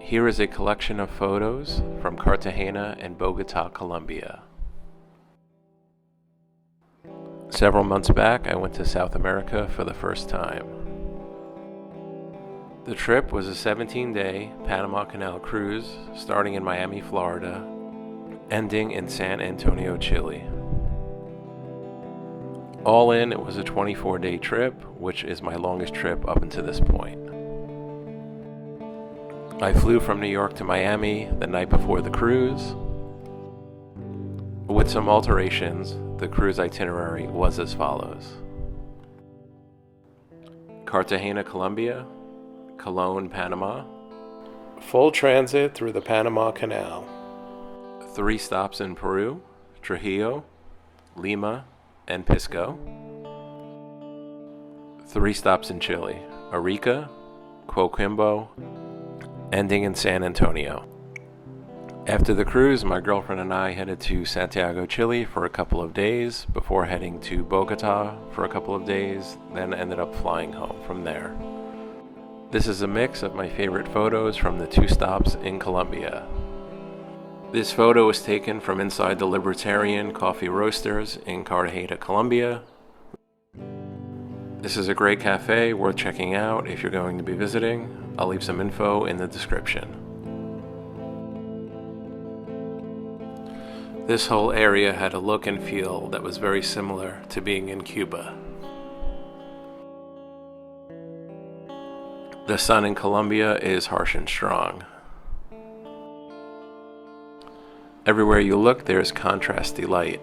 Here is a collection of photos from Cartagena and Bogota, Columbia. Several months back, I went to South America for the first time. The trip was a 17-day Panama Canal cruise starting in Miami, Florida, ending in San Antonio, Chile. All in, it was a 24-day trip, which is my longest trip up until this point. I flew from New York to Miami the night before the cruise. With some alterations, the cruise itinerary was as follows: Cartagena, Colombia, Cologne, Panama, full transit through the Panama Canal, 3 stops in Peru, Trujillo, Lima, and Pisco, 3 stops in Chile, Arica, Coquimbo, ending in San Antonio. After the cruise, my girlfriend and I headed to Santiago, Chile for a couple of days before heading to Bogota for a couple of days, then ended up flying home from there. This is a mix of my favorite photos from the 2 stops in Colombia. This photo was taken from inside the Libertarian Coffee Roasters in Cartagena, Colombia. This is a great cafe worth checking out if you're going to be visiting. I'll leave some info in the description. This whole area had a look and feel that was very similar to being in Cuba. The sun in Colombia is harsh and strong. Everywhere you look, there's contrasty light.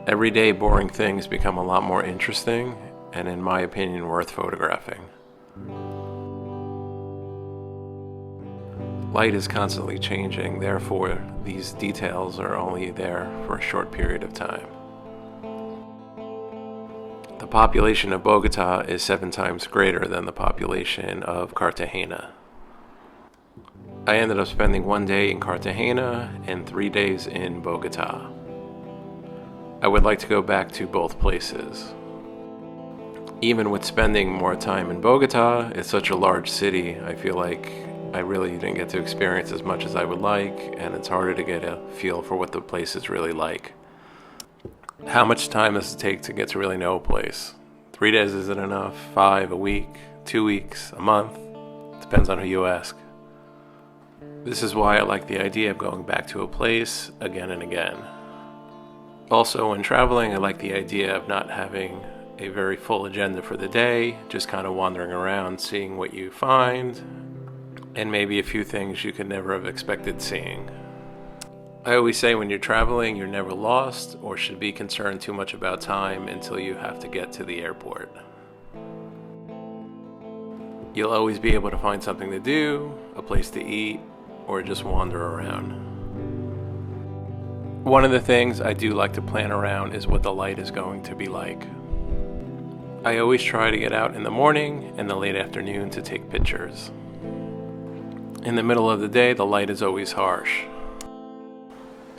Everyday boring things become a lot more interesting and, in my opinion, worth photographing. Light is constantly changing, therefore these details are only there for a short period of time. The population of Bogota is 7 times greater than the population of Cartagena. I ended up spending 1 day in Cartagena and 3 days in Bogota. I would like to go back to both places. Even with spending more time in Bogota, it's such a large city, I feel like I really didn't get to experience as much as I would like, and it's harder to get a feel for what the place is really like. How much time does it take to get to really know a place? 3 days isn't enough, 5, a week, 2 weeks, a month, depends on who you ask. This is why I like the idea of going back to a place again and again. Also, when traveling, I like the idea of not having a very full agenda for the day, just kind of wandering around, seeing what you find, and maybe a few things you could never have expected seeing. I always say when you're traveling, you're never lost or should be concerned too much about time until you have to get to the airport. You'll always be able to find something to do, a place to eat, or just wander around. One of the things I do like to plan around is what the light is going to be like. I always try to get out in the morning and the late afternoon to take pictures. In the middle of the day, the light is always harsh.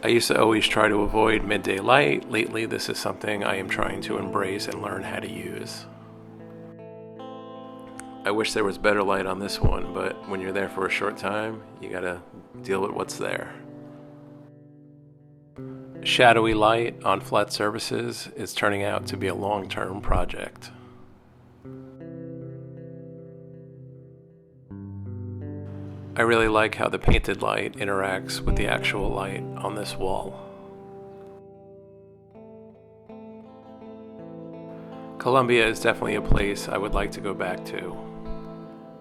I used to always try to avoid midday light. Lately, this is something I am trying to embrace and learn how to use. I wish there was better light on this one, but when you're there for a short time, you gotta deal with what's there. Shadowy light on flat surfaces is turning out to be a long-term project. I really like how the painted light interacts with the actual light on this wall. Colombia is definitely a place I would like to go back to.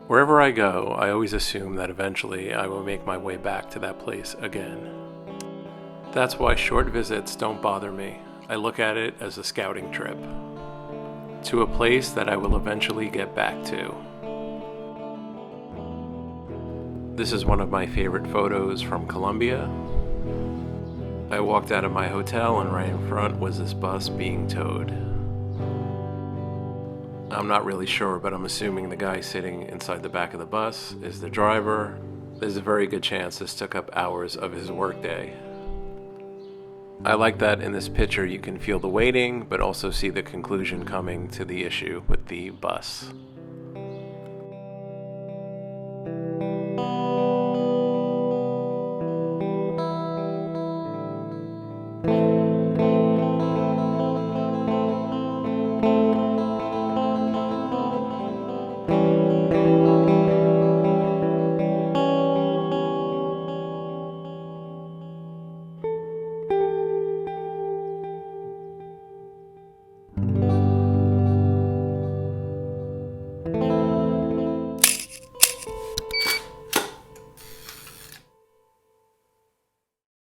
Wherever I go, I always assume that eventually I will make my way back to that place again. That's why short visits don't bother me. I look at it as a scouting trip to a place that I will eventually get back to. This is one of my favorite photos from Colombia. I walked out of my hotel and right in front was this bus being towed. I'm not really sure, but I'm assuming the guy sitting inside the back of the bus is the driver. There's a very good chance this took up hours of his workday. I like that in this picture you can feel the waiting, but also see the conclusion coming to the issue with the bus.